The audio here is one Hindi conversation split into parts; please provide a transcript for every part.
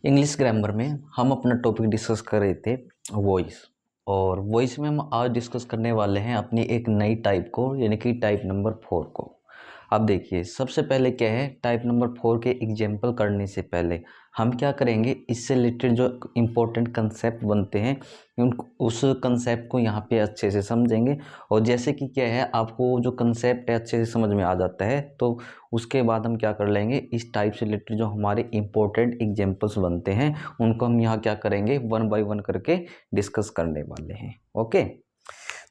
इंग्लिश ग्रामर में हम अपना टॉपिक डिस्कस कर रहे थे वॉइस। और वॉइस में हम आज डिस्कस करने वाले हैं अपनी एक नई टाइप को, यानी कि टाइप नंबर 4 को। अब देखिए, सबसे पहले क्या है, टाइप नंबर 4 के एग्जाम्पल करने से पहले हम क्या करेंगे, इससे रिलेटेड जो इम्पोर्टेंट कंसेप्ट बनते हैं उस कंसेप्ट को यहाँ पे अच्छे से समझेंगे। और जैसे कि क्या है, आपको जो कंसेप्ट है अच्छे से समझ में आ जाता है, तो उसके बाद हम क्या कर लेंगे, इस टाइप से रिलेटेड जो हमारे इम्पोर्टेंट एग्जाम्पल्स बनते हैं उनको हम यहाँ क्या करेंगे, वन बाय वन करके डिस्कस करने वाले हैं। ओके,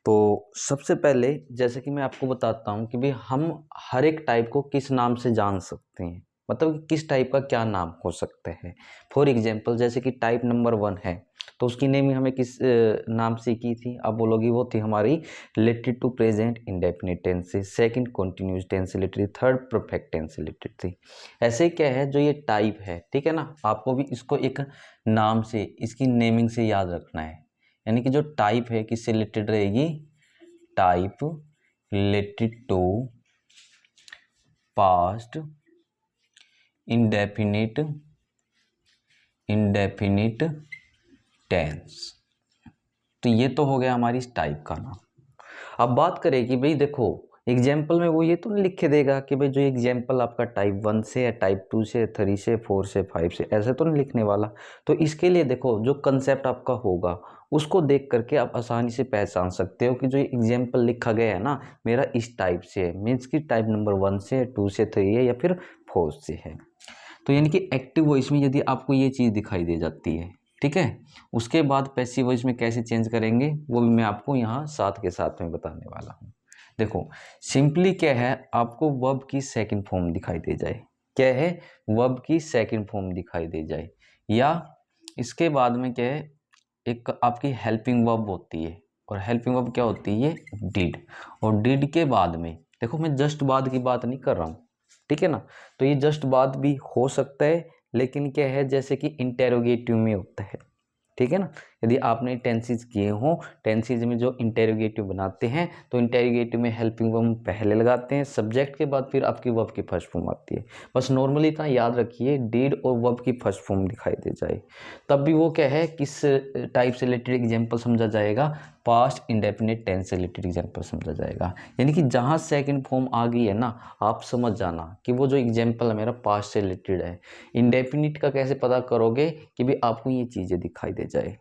तो सबसे पहले जैसे कि मैं आपको बताता हूँ कि भाई हम हर एक टाइप को किस नाम से जान सकते हैं, मतलब कि किस टाइप का क्या नाम हो सकता है। फॉर एग्जांपल, जैसे कि टाइप नंबर 1 है तो उसकी नेमिंग हमें किस नाम से की थी, आप बोलोगी वो थी हमारी related to present indefinite tense से, सेकंड कंटिन्यूअस टेंस से रिलेटेड, थर्ड परफेक्ट टेंस से रिलेटेड थी। ऐसे ही क्या है, जो ये टाइप है, ठीक है ना, आपको भी इसको एक नाम से, इसकी नेमिंग से याद रखना है। यानी कि जो टाइप है किससे रिलेटेड रहेगी, type related to past indefinite tense. तो ये तो हो गया हमारी इस टाइप का नाम। अब बात करें कि भाई देखो, एग्जाम्पल में वो ये तो नहीं लिख के देगा कि भाई जो एग्जाम्पल आपका टाइप 1 से है, टाइप 2 से, 3 से, 4 से, 5 से, ऐसे तो नहीं लिखने वाला। तो इसके लिए देखो, जो कंसेप्ट आपका होगा उसको देख करके आप आसानी से पहचान सकते हो कि जो एग्जाम्पल लिखा गया है ना मेरा इस टाइप से है, मीन्स कि टाइप नंबर 1 से, 2 से, 3 है या फिर 4 से है। तो यानी कि एक्टिव वॉइस में यदि आपको ये चीज़ दिखाई दे जाती है, ठीक है, उसके बाद पैसिव वॉइस में कैसे चेंज करेंगे वो भी मैं आपको यहाँ साथ के साथ में बताने वाला हूँ। देखो, सिंपली क्या है, आपको वर्ब की सेकंड फॉर्म दिखाई दे जाए, क्या है, वर्ब की सेकंड फॉर्म दिखाई दे जाए, या इसके बाद में क्या है, एक आपकी हेल्पिंग वर्ब होती है। और हेल्पिंग वर्ब क्या होती है, डिड। और डिड के बाद में देखो, मैं जस्ट बाद की बात नहीं कर रहा हूँ, ठीक है ना। तो ये जस्ट बाद भी हो सकता है, लेकिन क्या है, जैसे कि इंटेरोगेटिव में होता है, ठीक है ना। यदि आपने टेंसेस किए हों, टेंसेस में जो इंटेरोगेटिव बनाते हैं तो इंटेरोगेटिव में हेल्पिंग वर्ब पहले लगाते हैं, सब्जेक्ट के बाद फिर आपकी वर्ब की फर्स्ट फॉर्म आती है। बस नॉर्मली इतना याद रखिए, डिड और वर्ब की फर्स्ट फॉर्म दिखाई दे जाए तब भी वो क्या है, किस टाइप से रिलेटेड एग्जाम्पल समझा जाएगा, पास्ट इंडेफिनिट टेंस से रिलेटेड एग्जाम्पल समझा जाएगा। यानी कि जहाँ सेकंड फॉर्म आ गई है ना, आप समझ जाना कि वो जो एग्जाम्पल है मेरा पास्ट से रिलेटेड है। इंडेफिनिट का कैसे पता करोगे कि भी आपको ये चीज़ें दिखाई दे जाए।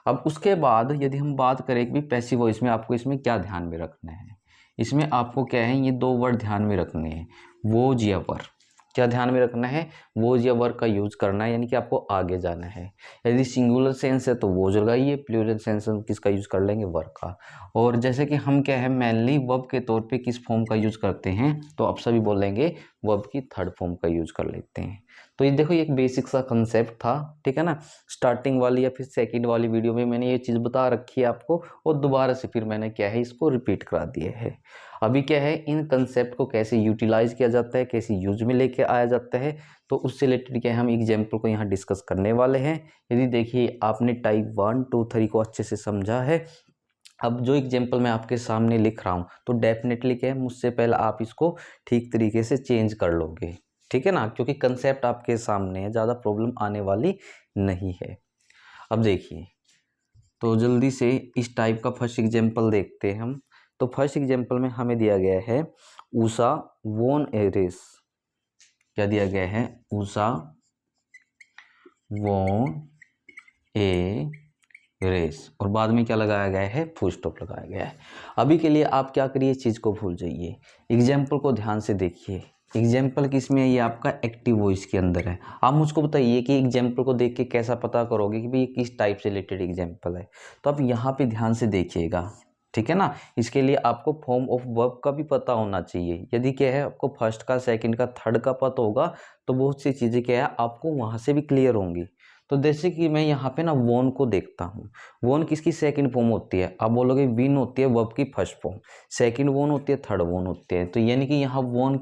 अब उसके बाद यदि हम बात करें कि पैसिव वॉइस में आपको इसमें क्या ध्यान में रखना है, इसमें आपको क्या है, ये 2 वर्ड ध्यान में रखने हैं, वोज या वर। क्या ध्यान में रखना है, वोज या वर का यूज करना है, यानी कि आपको आगे जाना है। यदि सिंगुलर सेंस है तो वोज लगाइए, प्लूरल सेंस है किसका यूज कर लेंगे, वर का। और जैसे कि हम क्या है, मेनली वर्ब के तौर पे किस फॉर्म का यूज करते हैं, तो आप सभी बोलेंगे वर्ब की थर्ड फॉर्म का यूज कर लेते हैं। तो ये देखो, ये एक बेसिक सा कंसेप्ट था, ठीक है ना। स्टार्टिंग वाली या फिर सेकंड वाली वीडियो में मैंने ये चीज़ बता रखी है आपको, और दोबारा से फिर मैंने क्या है, इसको रिपीट करा दिया है। अभी क्या है, इन कंसेप्ट को कैसे यूटिलाइज किया जाता है, कैसे यूज में लेके आया जाता है, तो उससे रिलेटेड क्या है, हम एग्जाम्पल को यहाँ डिस्कस करने वाले हैं। यदि देखिए आपने टाइप 1, 2, 3 को अच्छे से समझा है, अब जो एग्जाम्पल मैं आपके सामने लिख रहा हूँ तो डेफिनेटली क्या है, मुझसे पहले आप इसको ठीक तरीके से चेंज कर लोगे, ठीक है ना, क्योंकि कंसेप्ट आपके सामने है, ज़्यादा प्रॉब्लम आने वाली नहीं है। अब देखिए, तो जल्दी से इस टाइप का फर्स्ट एग्जाम्पल देखते हैं हम। तो फर्स्ट एग्जाम्पल में हमें दिया गया है उषा वोन ए रेस। क्या दिया गया है, उषा वोन ए रेस, और बाद में क्या लगाया गया है, फुल स्टॉप लगाया गया है। अभी के लिए आप क्या करिए, इस चीज़ को भूल जाइए, एग्जाम्पल को ध्यान से देखिए। एग्जाम्पल किस में है, ये आपका एक्टिव वॉइस के अंदर है। आप मुझको बताइए कि एग्जाम्पल को देख के कैसा पता करोगे कि भाई ये किस टाइप से रिलेटेड एग्जाम्पल है। तो आप यहाँ पे ध्यान से देखिएगा, ठीक है ना। इसके लिए आपको फॉर्म ऑफ वर्ब का भी पता होना चाहिए। यदि क्या है, आपको फर्स्ट का, सेकंड का, थर्ड का पता होगा तो बहुत सी चीज़ें क्या है आपको वहाँ से भी क्लियर होंगी। तो जैसे कि मैं यहाँ पे ना वोन को देखता हूँ, वोन किसकी सेकंड फॉर्म होती है, आप बोलोगे विन होती है वर्ब की फर्स्ट फॉर्म, सेकंड वोन होती है, थर्ड वोन होती है। तो यानी कि यहाँ वोन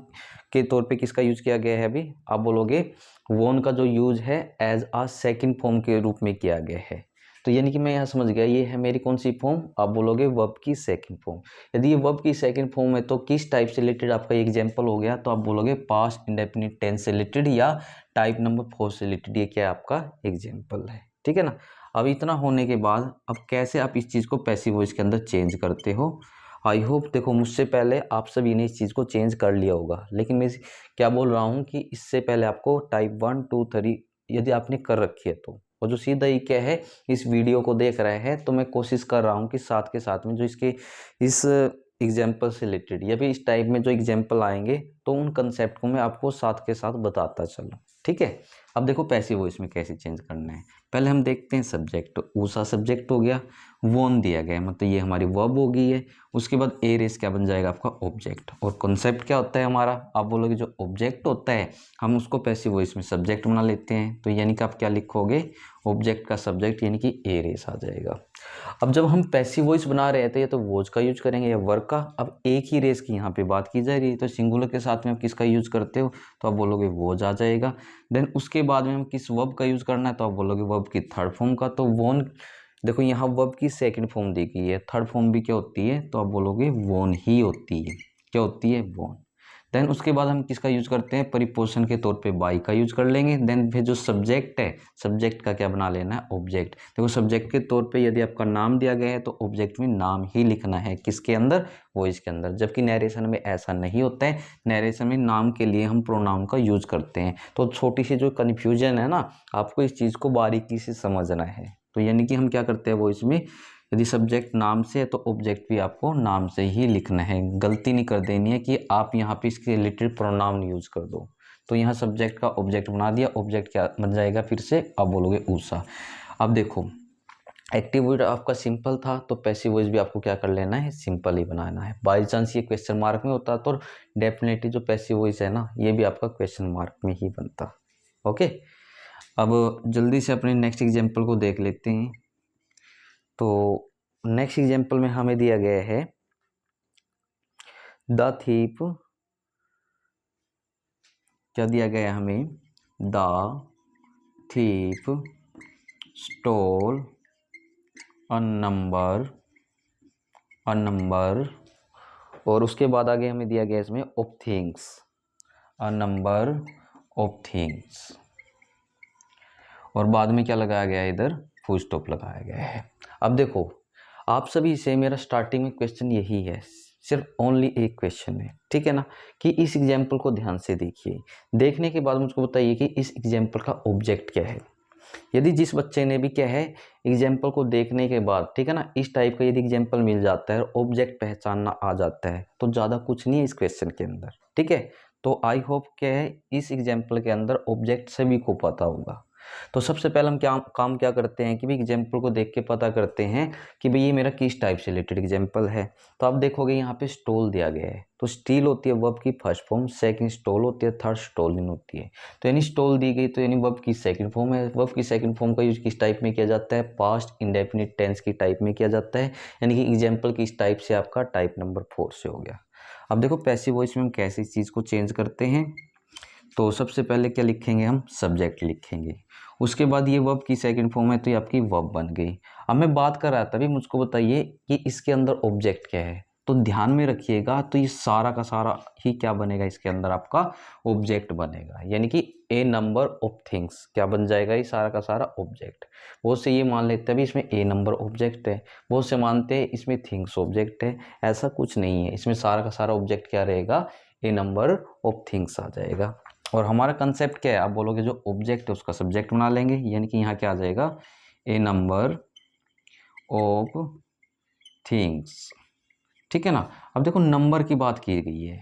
के तौर पे किसका यूज किया गया है, अभी आप बोलोगे वोन का जो यूज है एज आ सेकंड फॉर्म के रूप में किया गया है। तो यानी कि मैं यहाँ समझ गया ये है मेरी कौन सी फॉर्म, आप बोलोगे वर्ब की सेकंड फॉर्म। यदि ये वर्ब की सेकंड फॉर्म है तो किस टाइप से रिलेटेड आपका एग्जाम्पल हो गया, तो आप बोलोगे पास्ट इंडेफिनिट टेंस से रिलेटेड या टाइप नंबर 4 से रिलेटेड, ये क्या है आपका एग्जाम्पल है। ठीक है ना। अब इतना होने के बाद अब कैसे आप इस चीज़ को पैसिव वॉइस के अंदर चेंज करते हो। आई होप देखो मुझसे पहले आप सभी ने इस चीज़ को चेंज कर लिया होगा, लेकिन मैं क्या बोल रहा हूँ कि इससे पहले आपको टाइप 1 2 3 यदि आपने कर रखी है तो, और जो सीधा ही क्या है इस वीडियो को देख रहे हैं, तो मैं कोशिश कर रहा हूँ कि साथ के साथ में जो इसके इस एग्जाम्पल से रिलेटेड या फिर इस टाइप में जो एग्जाम्पल आएंगे तो उन कंसेप्ट को मैं आपको साथ के साथ बताता चलूँ। ठीक है। अब देखो पैसिव वॉइस में कैसे चेंज करना है। पहले हम देखते हैं सब्जेक्ट, ऊषा सब्जेक्ट हो गया, वोन दिया गया है, मतलब ये हमारी वर्ब हो गई है। उसके बाद ए रेस क्या बन जाएगा आपका ऑब्जेक्ट, और कॉन्सेप्ट क्या होता है हमारा, आप बोलोगे जो ऑब्जेक्ट होता है हम उसको पैसिव वॉइस में सब्जेक्ट बना लेते हैं, तो यानी कि आप क्या लिखोगे ऑब्जेक्ट का सब्जेक्ट यानी कि ए रेस आ जाएगा। अब जब हम पैसिव वॉइस बना रहे थे तो वॉज का यूज करेंगे या वर्क का। अब एक ही रेस की यहाँ पे बात की जा रही है तो सिंगुलर के साथ में आप किसका यूज करते हो, तो आप बोलोगे वॉज आ जाएगा। देन उसके बाद में हम किस वर्ब का यूज करना है, तो आप बोलोगे वर्ब की थर्ड फॉर्म का। तो वोन देखो यहाँ वर्ब की सेकंड फॉर्म दी गई है, थर्ड फॉर्म भी क्या होती है, तो आप बोलोगे वोन ही होती है, क्या होती है वोन। देन उसके बाद हम किसका यूज करते हैं, परिपोषण के तौर पे बाई का यूज कर लेंगे। देन फिर जो सब्जेक्ट है सब्जेक्ट का क्या बना लेना है ऑब्जेक्ट। देखो सब्जेक्ट के तौर पे यदि आपका नाम दिया गया है तो ऑब्जेक्ट में नाम ही लिखना है, किसके अंदर, वॉइस के अंदर। जबकि नरेशन में ऐसा नहीं होता है, नरेशन में नाम के लिए हम प्रोनाउन का यूज करते हैं। तो छोटी सी जो कन्फ्यूजन है ना, आपको इस चीज़ को बारीकी से समझना है। तो यानी कि हम क्या करते हैं वॉइस में, यदि सब्जेक्ट नाम से है तो ऑब्जेक्ट भी आपको नाम से ही लिखना है। गलती नहीं कर देनी है कि आप यहाँ पे इसके रिलेटेड प्रोनाउन यूज कर दो। तो यहाँ सब्जेक्ट का ऑब्जेक्ट बना दिया, ऑब्जेक्ट क्या बन जाएगा फिर से, आप बोलोगे ऊषा। अब देखो एक्टिव वर्ड आपका सिंपल था तो पैसिव वॉइस भी आपको क्या कर लेना है, सिंपल ही बनाना है। बाई चांस ये क्वेश्चन मार्क में होता तो डेफिनेटली जो पैसिव वॉइस है ना ये भी आपका क्वेश्चन मार्क में ही बनता। ओके। अब जल्दी से अपने नेक्स्ट एग्जाम्पल को देख लेते हैं। तो नेक्स्ट एग्जाम्पल में हमें दिया गया है द थीप, क्या दिया गया है हमें, the thief stole a number, और उसके बाद आगे हमें दिया गया इसमें of things, a number of things, और बाद में क्या लगाया गया है, इधर फुल स्टॉप लगाया गया है। अब देखो आप सभी से मेरा स्टार्टिंग में क्वेश्चन यही है, सिर्फ ओनली एक क्वेश्चन है, ठीक है ना, कि इस एग्जाम्पल को ध्यान से देखिए। देखने के बाद मुझको बताइए कि इस एग्जाम्पल का ऑब्जेक्ट क्या है। यदि जिस बच्चे ने भी क्या है एग्जाम्पल को देखने के बाद, ठीक है ना, इस टाइप का यदि एग्जाम्पल मिल जाता है और ऑब्जेक्ट पहचानना आ जाता है तो ज़्यादा कुछ नहीं है इस क्वेश्चन के अंदर। ठीक है। तो आई होप क्या है इस एग्जाम्पल के अंदर ऑब्जेक्ट सभी को पता होगा। तो सबसे पहले हम काम क्या करते हैं कि भाई एग्जाम्पल को देख के पता करते हैं कि भाई ये मेरा किस टाइप से रिलेटेड एग्जाम्पल है। तो आप देखोगे यहाँ पे स्टोल दिया गया है, तो स्टील होती है वर्ब की फर्स्ट फॉर्म, सेकंड स्टोल होती है, थर्ड स्टोलिन होती है। तो यानी स्टोल दी गई तो यानी वर्ब की सेकंड फॉर्म है। वर्ब की सेकंड फॉर्म का यूज किस टाइप में किया जाता है, पास्ट इंडेफिनिट टेंस की टाइप में किया जाता है। यानी कि एग्जाम्पल किस टाइप से, आपका टाइप नंबर 4 से हो गया। अब देखो पैसिव वॉइस में हम कैसे इस चीज़ को चेंज करते हैं। तो सबसे पहले क्या लिखेंगे, हम सब्जेक्ट लिखेंगे। उसके बाद ये वर्ब की सेकंड फॉर्म है तो ये आपकी वर्ब बन गई। अब मैं बात कर रहा था, अभी मुझको बताइए कि इसके अंदर ऑब्जेक्ट क्या है। तो ध्यान में रखिएगा, तो ये सारा का सारा ही क्या बनेगा, इसके अंदर आपका ऑब्जेक्ट बनेगा। यानी कि ए नंबर ऑफ थिंग्स क्या बन जाएगा, ये सारा का सारा ऑब्जेक्ट। बहुत से ये मान लेते हैं भी इसमें ए नंबर ऑब्जेक्ट है, बहुत से मानते हैं इसमें थिंग्स ऑब्जेक्ट है। ऐसा कुछ नहीं है, इसमें सारा का सारा ऑब्जेक्ट क्या रहेगा, ए नंबर ऑफ थिंग्स आ जाएगा। और हमारा कंसेप्ट क्या है, आप बोलोगे जो ऑब्जेक्ट है उसका सब्जेक्ट बना लेंगे। यानी कि यहाँ क्या आ जाएगा, ए नंबर ऑफ थिंग्स। ठीक है ना। अब देखो नंबर की बात की गई है,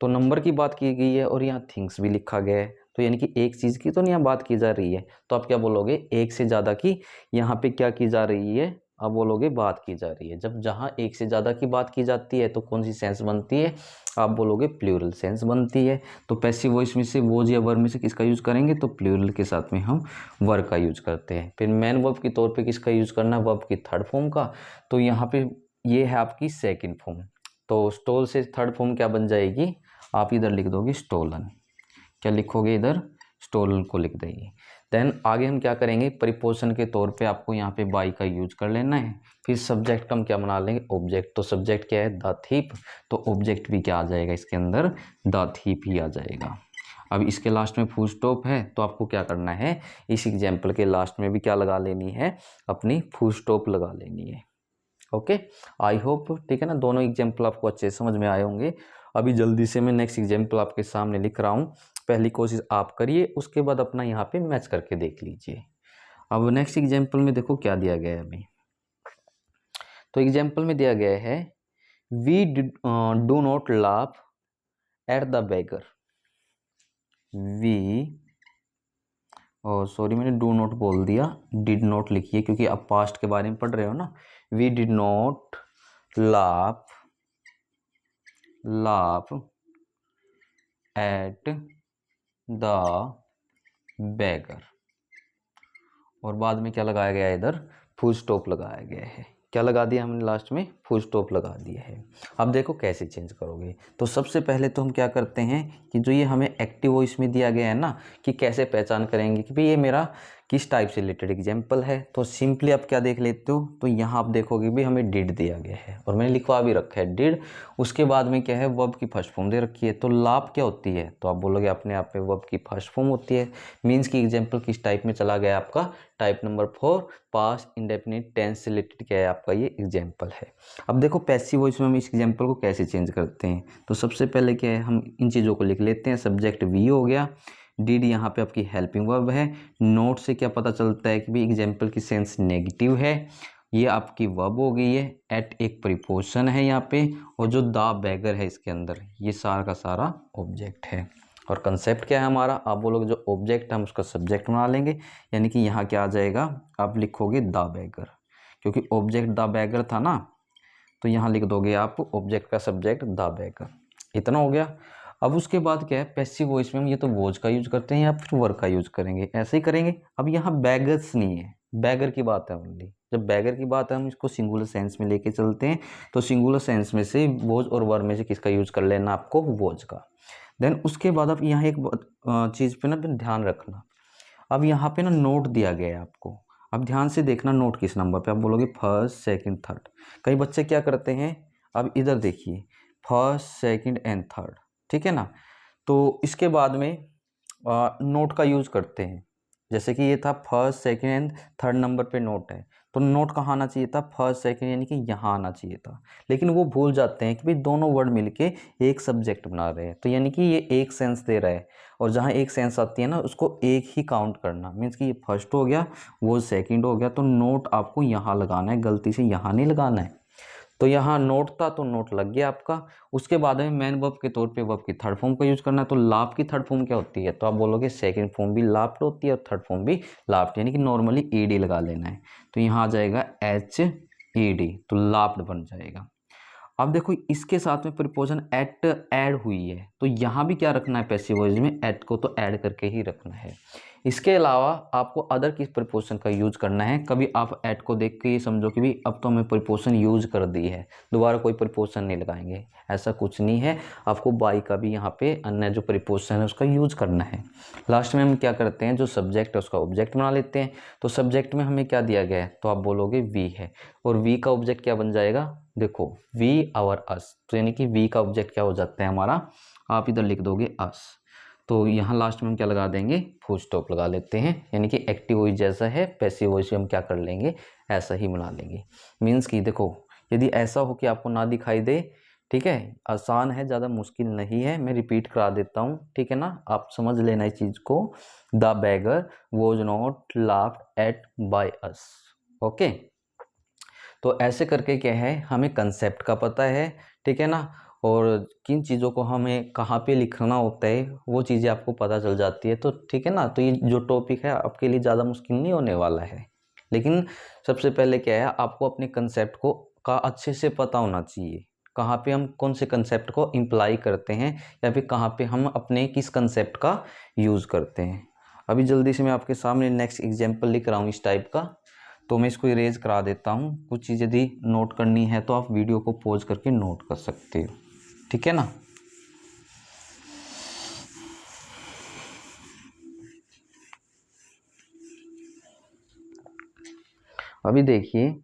तो नंबर की बात की गई है और यहाँ थिंग्स भी लिखा गया है, तो यानी कि एक चीज़ की तो नहीं यहाँ बात की जा रही है। तो आप क्या बोलोगे, एक से ज़्यादा की यहाँ पे क्या की जा रही है, आप बोलोगे बात की जा रही है। जब जहाँ एक से ज़्यादा की बात की जाती है तो कौन सी सेंस बनती है, आप बोलोगे प्लूरल सेंस बनती है। तो पैसिव वॉइस में से वोज या वर्ब में से किसका यूज़ करेंगे, तो प्लूरल के साथ में हम वर्ब का यूज़ करते हैं। फिर मेन वर्ब के तौर पे किसका यूज़ करना है, वर्ब की थर्ड फॉर्म का। तो यहाँ पे ये है आपकी सेकेंड फॉर्म। तो स्टोल से थर्ड फॉर्म क्या बन जाएगी, आप इधर लिख दोगे स्टोलन। क्या लिखोगे इधर, स्टोल को लिख देंगे। देन आगे हम क्या करेंगे, प्रीपोजिशन के तौर पे आपको यहाँ पे बाई का यूज कर लेना है। फिर सब्जेक्ट का हम क्या बना लेंगे, ऑब्जेक्ट। तो सब्जेक्ट क्या है, द थिप, तो ऑब्जेक्ट भी क्या आ जाएगा इसके अंदर, द थिप ही आ जाएगा। अब इसके लास्ट में फुल स्टॉप है, तो आपको क्या करना है, इस एग्जाम्पल के लास्ट में भी क्या लगा लेनी है, अपनी फुल स्टॉप लगा लेनी है। ओके, आई होप ठीक है ना, दोनों एग्जाम्पल आपको अच्छे समझ में आए होंगे। अभी जल्दी से मैं नेक्स्ट एग्जाम्पल आपके सामने लिख रहा हूँ, पहली कोशिश आप करिए, उसके बाद अपना यहाँ पे मैच करके देख लीजिए। अब नेक्स्ट एग्जाम्पल में देखो क्या दिया गया है अभी। तो एग्जाम्पल में दिया गया है, we do not laugh at the beggar. We, sorry मैंने डू नॉट बोल दिया, डिड नॉट लिखिए, क्योंकि आप पास्ट के बारे में पढ़ रहे हो ना। We did not laugh at the beggar, और बाद में क्या लगाया गया है, इधर फुल स्टॉप लगाया गया है। क्या लगा दिया हमने लास्ट में, फुल स्टॉप लगा दिया है। अब देखो कैसे चेंज करोगे। तो सबसे पहले तो हम क्या करते हैं कि जो ये हमें एक्टिव वॉइस में दिया गया है ना, कि कैसे पहचान करेंगे कि भाई ये मेरा किस टाइप से रिलेटेड एग्जाम्पल है। तो सिंपली आप क्या देख लेते हो, तो यहाँ आप देखोगे भी हमें डिड दिया गया है, और मैंने लिखवा भी रखा है डिड। उसके बाद में क्या है, वर्ब की फर्स्ट फॉर्म दे रखी है। तो लाभ क्या होती है, तो आप बोलोगे अपने आप में वर्ब की फर्स्ट फॉर्म होती है। मीन्स की एग्जाम्पल किस टाइप में चला गया आपका, type number 4, past indefinite tense से रिलेटेड क्या है आपका ये एग्जाम्पल है। अब देखो पैसिव वॉइस में हम इस एग्जाम्पल को कैसे चेंज करते हैं। तो सबसे पहले क्या है, हम इन चीज़ों को लिख लेते हैं। सब्जेक्ट वी हो गया, डिड यहाँ पे आपकी हेल्पिंग वर्ब है। नोट से क्या पता चलता है कि भी एग्जाम्पल की सेंस नेगेटिव है, ये आपकी वर्ब हो गई है। एट एक प्रीपोजिशन है यहाँ पे, और जो द बैगर है इसके अंदर, ये सारा का सारा ऑब्जेक्ट है। और कंसेप्ट क्या है हमारा, आप बोलोगे जो ऑब्जेक्ट है हम उसका सब्जेक्ट बना लेंगे, यानी कि यहाँ क्या आ जाएगा, आप लिखोगे द बैगर, क्योंकि ऑब्जेक्ट द बैगर था ना, तो यहाँ लिख दोगे आप ऑब्जेक्ट का सब्जेक्ट द बैगर। इतना हो गया। अब उसके बाद क्या है, पैसिव वॉइस में हम ये तो वॉज का यूज करते हैं या फिर वर्क का यूज करेंगे, ऐसे ही करेंगे। अब यहाँ बैगर्स नहीं है, बैगर की बात है ओनली। जब बैगर की बात है हम इसको सिंगुलर सेंस में लेके चलते हैं, तो सिंगुलर सेंस में से वॉज और वर्क में से किसका यूज कर लेना आपको, वॉज का। देन उसके बाद आप यहाँ एक चीज़ पे ना ध्यान रखना। अब यहाँ पे ना नोट दिया गया है आपको, अब ध्यान से देखना नोट किस नंबर पे, आप बोलोगे फर्स्ट सेकंड थर्ड। कई बच्चे क्या करते हैं, अब इधर देखिए, फर्स्ट सेकंड एंड थर्ड, ठीक है ना। तो इसके बाद में नोट का यूज़ करते हैं। जैसे कि ये था first second and third number पे नोट है, तो नोट कहाँ आना चाहिए था, फर्स्ट सेकंड, यानी कि यहाँ आना चाहिए था। लेकिन वो भूल जाते हैं कि भाई दोनों वर्ड मिलके एक सब्जेक्ट बना रहे हैं, तो यानी कि ये एक सेंस दे रहा है, और जहाँ एक सेंस आती है ना उसको एक ही काउंट करना। मीन्स कि ये फर्स्ट हो गया, वो सेकंड हो गया, तो नोट आपको यहाँ लगाना है, गलती से यहाँ नहीं लगाना है। तो यहाँ नोट था तो नोट लग गया आपका। उसके बाद में मैन वर्ब के तौर पे वर्ब की थर्ड फॉर्म का यूज करना है। तो लाभ की थर्ड फॉर्म क्या होती है, तो आप बोलोगे सेकंड फॉर्म भी लाफ्ट होती है और थर्ड फॉर्म भी लाफ्ट, यानी कि नॉर्मली ईडी लगा लेना है। तो यहाँ आ जाएगा HED, तो लाफ्ट बन जाएगा। अब देखो इसके साथ में प्रीपोजिशन एट ऐड हुई है, तो यहाँ भी क्या रखना है, पैसिव वॉइस में एट को तो ऐड करके ही रखना है। इसके अलावा आपको अदर किस प्रीपोजिशन का यूज करना है, कभी आप एट को देख के ये समझो कि भी अब तो हमें प्रीपोजिशन यूज कर दी है, दोबारा कोई प्रीपोजिशन नहीं लगाएंगे, ऐसा कुछ नहीं है। आपको बाई का भी यहाँ पे अन्य जो प्रीपोजिशन है उसका यूज करना है। लास्ट में हम क्या करते हैं, जो सब्जेक्ट है उसका ऑब्जेक्ट बना लेते हैं। तो सब्जेक्ट में हमें क्या दिया गया है, तो आप बोलोगे वी है, और वी का ऑब्जेक्ट क्या बन जाएगा, देखो वी आवर अस, तो यानी कि वी का ऑब्जेक्ट क्या हो जाता है हमारा, आप इधर लिख दोगे अस। तो यहाँ लास्ट में हम क्या लगा देंगे, फुल स्टॉप लगा लेते हैं, यानी कि एक्टिव वॉइस जैसा है, पैसिव वॉइस हम क्या कर लेंगे, ऐसा ही बना लेंगे। मीन्स कि देखो यदि ऐसा हो कि आपको ना दिखाई दे, ठीक है, आसान है, ज़्यादा मुश्किल नहीं है, मैं रिपीट करा देता हूँ, ठीक है ना, आप समझ लेना इस चीज़ को। The bagger was not laughed eight by us. Okay, तो ऐसे करके क्या है, हमें कंसेप्ट का पता है, ठीक है ना, और किन चीज़ों को हमें कहाँ पे लिखना होता है वो चीज़ें आपको पता चल जाती है। तो ठीक है ना, तो ये जो टॉपिक है आपके लिए ज़्यादा मुश्किल नहीं होने वाला है। लेकिन सबसे पहले क्या है, आपको अपने कंसेप्ट को का अच्छे से पता होना चाहिए, कहाँ पे हम कौन से कंसेप्ट को इम्प्लाई करते हैं, या फिर कहाँ पे हम अपने किस कंसेप्ट का यूज़ करते हैं। अभी जल्दी से मैं आपके सामने नेक्स्ट एग्जाम्पल लिख रहा हूँ इस टाइप का, तो मैं इसको इरेज करा देता हूँ। कुछ चीज़ यदि नोट करनी है तो आप वीडियो को पॉज करके नोट कर सकते हो, ठीक है ना। अभी देखिए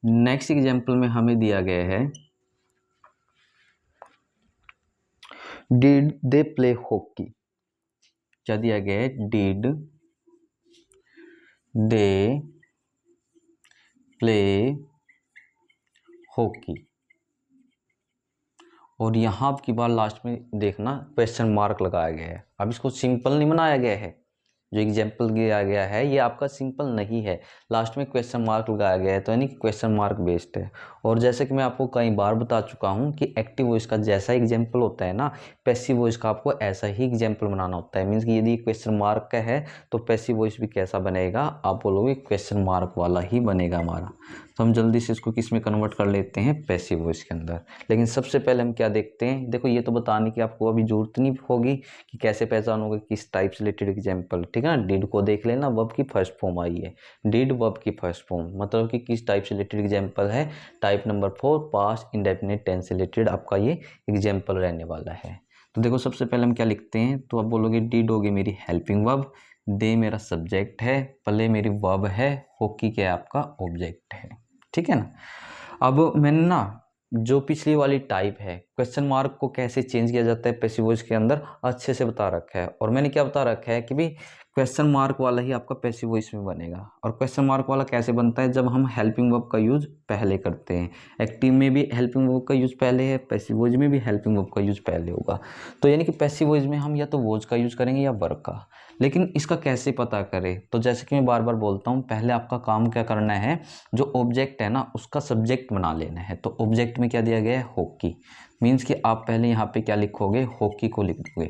नेक्स्ट एग्जाम्पल में हमें दिया गया है डिड दे प्ले हॉकी। क्या दिया गया है? Did they play hockey. और यहाँ की बार लास्ट में देखना क्वेश्चन मार्क लगाया गया है। अब इसको सिंपल नहीं बनाया गया है, जो एग्जाम्पल दिया गया है ये आपका सिंपल नहीं है, लास्ट में क्वेश्चन मार्क लगाया गया है, तो यानी कि क्वेश्चन मार्क बेस्ड है। और जैसे कि मैं आपको कई बार बता चुका हूँ कि एक्टिव वॉइस का जैसा एग्जाम्पल होता है ना, पैसिव वॉइस का आपको ऐसा ही एग्जाम्पल बनाना होता है। मीन्स कि यदि क्वेश्चन मार्क का है तो पैसिव वॉइस भी कैसा बनेगा, आप बोलोगे क्वेश्चन मार्क वाला ही बनेगा हमारा। तो हम जल्दी से इसको किस में कन्वर्ट कर लेते हैं, पैसिव वॉइस के अंदर। लेकिन सबसे पहले हम क्या देखते हैं, देखो ये तो बताने की आपको अभी जरूरत नहीं होगी कि कैसे पहचानोगे किस टाइप से रिलेटेड एग्जाम्पल, ठीक है ना। डिड को देख लेना, वर्ब की फर्स्ट फॉर्म आई है, डिड वर्ब की फर्स्ट फॉर्म, मतलब कि किस टाइप से रिलेटेड एग्जाम्पल है, type number 4 past indefinite tense से रिलेटेड आपका ये एग्जाम्पल रहने वाला है। तो देखो सबसे पहले हम क्या लिखते हैं, तो आप बोलोगे डिड होगी मेरी हेल्पिंग वर्ब, दे मेरा सब्जेक्ट है, प्ले मेरी वर्ब है, हॉकी क्या है आपका ऑब्जेक्ट है, ठीक है ना। अब मैंने ना जो पिछली वाली टाइप है क्वेश्चन मार्क को कैसे चेंज किया जाता है पैसिव वॉइस के अंदर अच्छे से बता रखा है। और मैंने क्या बता रखा है कि भाई क्वेश्चन मार्क वाला ही आपका पैसिव वॉइस में बनेगा। और क्वेश्चन मार्क वाला कैसे बनता है, जब हम हेल्पिंग वर्ब का यूज पहले करते हैं। एक्टिव में भी हेल्पिंग वर्ब का यूज पहले है, पैसिव वॉइस में भी हेल्पिंग वर्ब का यूज पहले होगा। तो यानी कि पैसिव वॉइस में हम या तो वॉज का यूज करेंगे या वर्ब का। लेकिन इसका कैसे पता करें, तो जैसे कि मैं बार बार बोलता हूँ, पहले आपका काम क्या करना है, जो ऑब्जेक्ट है ना उसका सब्जेक्ट बना लेना है। तो ऑब्जेक्ट में क्या दिया गया है, हॉकी। मीन्स कि आप पहले यहाँ पे क्या लिखोगे, हॉकी को लिख दोगे।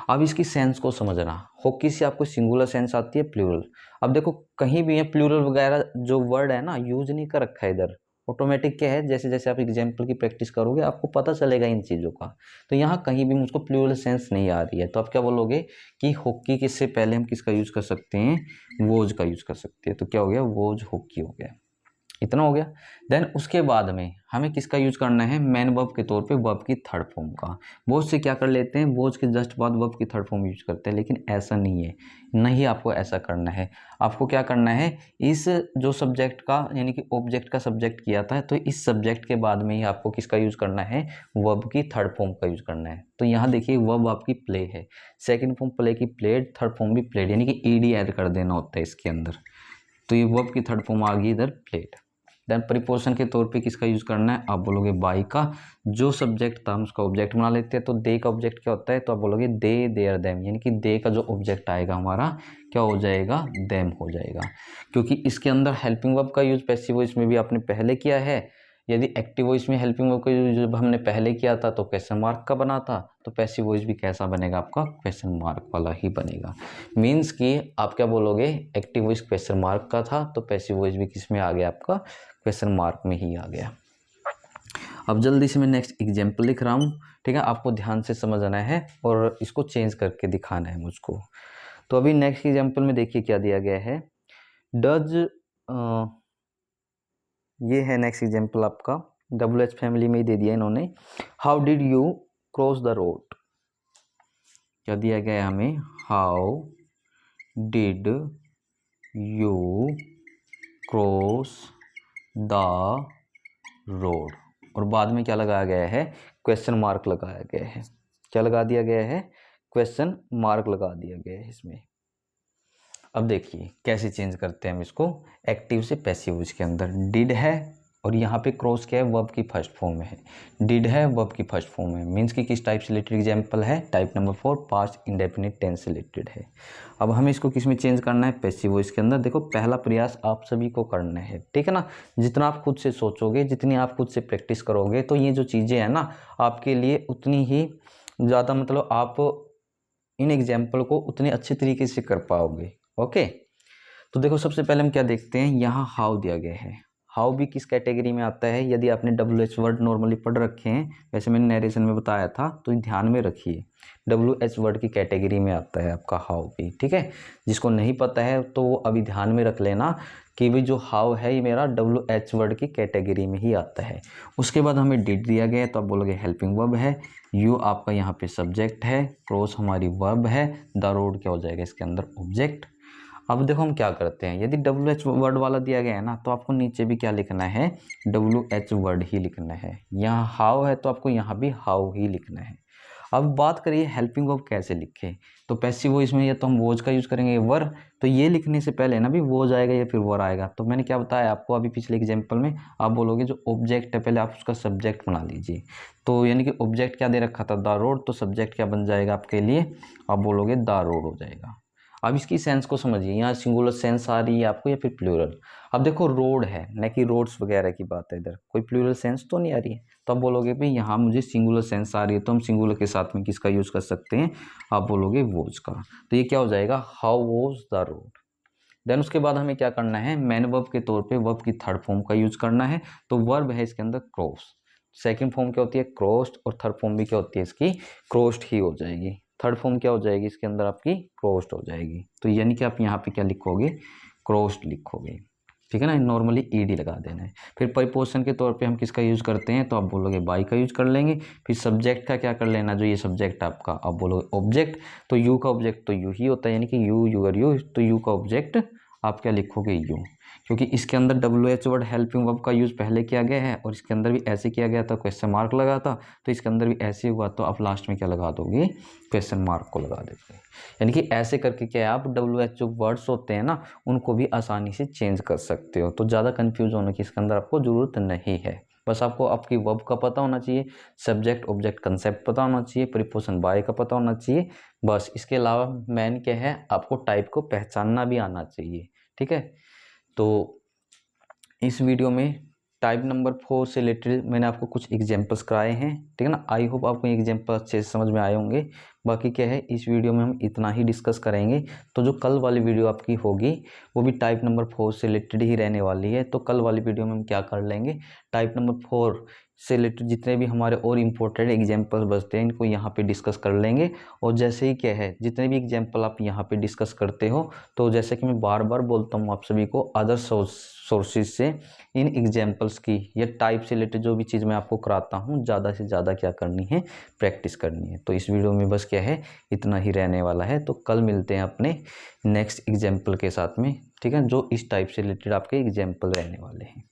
अब इसकी सेंस को समझना, हॉकी से आपको सिंगुलर सेंस आती है, प्लूरल। अब देखो कहीं भी ये प्लूरल वगैरह जो वर्ड है ना यूज नहीं कर रखा है इधर, ऑटोमेटिक क्या है, जैसे जैसे आप एग्जाम्पल की प्रैक्टिस करोगे आपको पता चलेगा इन चीज़ों का। तो यहाँ कहीं भी मुझको प्लूरल सेंस नहीं आ रही है, तो आप क्या बोलोगे कि हॉकी के से पहले हम किसका यूज कर सकते हैं, वोज का यूज कर सकते हैं। तो क्या हो गया, वोज हॉकी हो गया। इतना हो गया। देन उसके बाद में हमें किसका यूज करना है, मैन वर्ब के तौर पे वर्ब की थर्ड फॉर्म का। बोझ से क्या कर लेते हैं, बोझ के जस्ट बाद वर्ब की थर्ड फॉर्म यूज करते हैं, लेकिन ऐसा नहीं है, नहीं आपको ऐसा करना है। आपको क्या करना है, इस जो सब्जेक्ट का यानी कि ऑब्जेक्ट का सब्जेक्ट किया था, तो इस सब्जेक्ट के बाद में ही आपको किसका यूज करना है, वर्ब की थर्ड फॉर्म का यूज करना है। तो यहाँ देखिए वर्ब आपकी प्ले है, सेकेंड फॉर्म प्ले की प्लेड, थर्ड फॉर्म भी प्लेड, यानी कि ईडी ऐड कर देना होता है इसके अंदर। तो ये वर्ब की थर्ड फॉर्म आ गई इधर प्लेड। देन प्रीपोजिशन के तौर पे किसका यूज करना है, आप बोलोगे बाई का। जो सब्जेक्ट था हम उसका ऑब्जेक्ट बना लेते हैं। तो दे का ऑब्जेक्ट क्या होता है, तो आप बोलोगे दे देयर देम, यानी कि दे का जो ऑब्जेक्ट आएगा हमारा क्या हो जाएगा, देम हो जाएगा। क्योंकि इसके अंदर हेल्पिंग वर्ब का यूज पैसिव वॉइस में भी आपने पहले किया है। यदि एक्टिव वॉइस में हेल्पिंग वर्ब का यूज जब हमने पहले किया था तो क्वेश्चन मार्क का बना था, तो पैसिव वॉइस भी कैसा बनेगा आपका, क्वेश्चन मार्क वाला ही बनेगा। मीन्स कि आप क्या बोलोगे, एक्टिव वॉइस क्वेश्चन मार्क का था तो पैसिव वॉइस भी किस में आ गया आपका, क्वेश्चन मार्क में ही आ गया। अब जल्दी से मैं नेक्स्ट एग्जाम्पल लिख रहा हूँ, ठीक है, आपको ध्यान से समझना है और इसको चेंज करके दिखाना है मुझको। तो अभी नेक्स्ट एग्जाम्पल में देखिए क्या दिया गया है, डज ये है नेक्स्ट एग्जाम्पल आपका, WH फैमिली में ही दे दिया इन्होंने। How did you cross the road, क्या दिया गया है हमें, how did you cross the road, और बाद में क्या लगाया गया है, क्वेश्चन मार्क लगाया गया है। क्या लगा दिया गया है, क्वेश्चन मार्क लगा दिया गया है इसमें। अब देखिए कैसे चेंज करते हैं हम इसको, एक्टिव से पैसिव वॉइस के अंदर। डिड है और यहाँ पे क्रॉस क्या है, वर्ब की फर्स्ट फॉर्म में है, डिड है वर्ब की फर्स्ट फॉर्म में, मीन्स कि किस टाइप से रिलेटेड एग्जाम्पल है, type number 4 past indefinite tense से रिलेटेड है। अब हमें इसको किस में चेंज करना है, पैसिव वॉइस के अंदर। देखो पहला प्रयास आप सभी को करना है, ठीक है ना। जितना आप खुद से सोचोगे, जितनी आप खुद से प्रैक्टिस करोगे, तो ये जो चीज़ें हैं ना आपके लिए उतनी ही ज़्यादा, मतलब आप इन एग्जाम्पल को उतने अच्छे तरीके से कर पाओगे। ओके, तो देखो सबसे पहले हम क्या देखते हैं, यहाँ हाउ दिया गया है। हाउ भी किस कैटेगरी में आता है, यदि आपने WH वर्ड नॉर्मली पढ़ रखे हैं, वैसे मैंने नरेशन में बताया था, तो ध्यान में रखिए WH वर्ड की कैटेगरी में आता है आपका हाउ भी, ठीक है। जिसको नहीं पता है तो वो अभी ध्यान में रख लेना कि भी जो हाउ है ये मेरा WH वर्ड की कैटेगरी में ही आता है। उसके बाद हमें डिड दिया गया है, तो आप बोलोगे हेल्पिंग वर्ब है, यू आपका यहाँ पे सब्जेक्ट है, क्रॉस हमारी वर्ब है, द रोड क्या हो जाएगा इसके अंदर, ऑब्जेक्ट। अब देखो हम क्या करते हैं, यदि डब्ल्यू एच वर्ड वाला दिया गया है ना, तो आपको नीचे भी क्या लिखना है, डब्ल्यू एच वर्ड ही लिखना है। यहाँ हाउ है तो आपको यहाँ भी हाउ ही लिखना है। अब बात करिए हेल्पिंग वर्ब कैसे लिखें, तो पैसिव वॉइस में या तो हम वॉज का यूज़ करेंगे वर, तो ये लिखने से पहले ना भी वॉज आएगा या फिर वर आएगा। तो मैंने क्या बताया आपको अभी पिछले एग्जाम्पल में, आप बोलोगे जो ऑब्जेक्ट है पहले आप उसका सब्जेक्ट बना लीजिए। तो यानी कि ऑब्जेक्ट क्या दे रखा था, द रोड, तो सब्जेक्ट क्या बन जाएगा आपके लिए, आप बोलोगे द रोड हो जाएगा। अब इसकी सेंस को समझिए, यहाँ सिंगुलर सेंस आ रही है आपको या फिर प्लूरल। अब देखो रोड है न कि रोड्स वगैरह की बात है, इधर कोई प्लूरल सेंस तो नहीं आ रही है। तो आप बोलोगे भाई यहाँ मुझे सिंगुलर सेंस आ रही है, तो हम सिंगुलर के साथ में किसका यूज़ कर सकते हैं, आप बोलोगे वोज का। तो ये क्या हो जाएगा, how was the road. Then उसके बाद हमें क्या करना है, मैन वर्ब के तौर पे वर्ब की थर्ड फॉर्म का यूज करना है। तो वर्ब है इसके अंदर क्रॉस, सेकंड फॉर्म क्या होती है क्रॉस्ड, और थर्ड फॉर्म भी क्या होती है इसकी क्रॉस्ड ही हो जाएगी। थर्ड फॉर्म क्या हो जाएगी इसके अंदर आपकी क्रॉस्ड हो जाएगी। तो यानी कि आप यहाँ पे क्या लिखोगे, क्रॉस्ड लिखोगे, ठीक है ना, नॉर्मली ईडी लगा देना है। फिर परिपोषण के तौर पे हम किसका यूज करते हैं, तो आप बोलोगे बाई का यूज कर लेंगे। फिर सब्जेक्ट का क्या कर लेना, जो ये सब्जेक्ट आपका, आप बोलोगे ऑब्जेक्ट, तो यू का ऑब्जेक्ट तो यू ही होता है, यानी कि यू यूर यू, तो यू का ऑब्जेक्ट आप क्या लिखोगे यू, क्योंकि इसके अंदर W H word helping verb का यूज पहले किया गया है और इसके अंदर भी ऐसे किया गया था, क्वेश्चन मार्क लगा था, तो इसके अंदर भी ऐसे हुआ, तो आप लास्ट में क्या लगा दोगे, क्वेश्चन मार्क को लगा देते हैं। यानी कि ऐसे करके क्या आप डब्ल्यू एच जो वर्ड्स होते हैं ना, उनको भी आसानी से चेंज कर सकते हो। तो ज़्यादा कन्फ्यूज होने की इसके अंदर आपको ज़रूरत नहीं है, बस आपको आपकी वर्ब का पता होना चाहिए, सब्जेक्ट ऑब्जेक्ट कंसेप्ट पता होना चाहिए, प्रीपोजिशन बाय का पता होना चाहिए, बस। इसके अलावा मेन क्या है, आपको टाइप को पहचानना भी आना चाहिए, ठीक है। तो इस वीडियो में टाइप नंबर 4 से रिलेटेड मैंने आपको कुछ एग्जांपल्स कराए हैं, ठीक है ना। आई होप आपको एग्जांपल अच्छे से समझ में आए होंगे। बाकी क्या है, इस वीडियो में हम इतना ही डिस्कस करेंगे। तो जो कल वाली वीडियो आपकी होगी वो भी टाइप नंबर 4 से रिलेटेड ही रहने वाली है। तो कल वाली वीडियो में हम क्या कर लेंगे, टाइप नंबर 4 से रिलेटेड जितने भी हमारे और इम्पोर्टेंट एग्जाम्पल्स बचते हैं इनको यहाँ पे डिस्कस कर लेंगे। और जैसे ही क्या है, जितने भी एग्जाम्पल आप यहाँ पे डिस्कस करते हो, तो जैसे कि मैं बार बार बोलता हूँ आप सभी को, अदर सोर्सेज से इन एग्जाम्पल्स की या टाइप से रिलेटेड जो भी चीज़ मैं आपको कराता हूँ, ज़्यादा से ज़्यादा क्या करनी है, प्रैक्टिस करनी है। तो इस वीडियो में बस क्या है, इतना ही रहने वाला है। तो कल मिलते हैं अपने नेक्स्ट एग्जाम्पल के साथ में, ठीक है, जो इस टाइप से रिलेटेड आपके एग्जाम्पल रहने वाले हैं।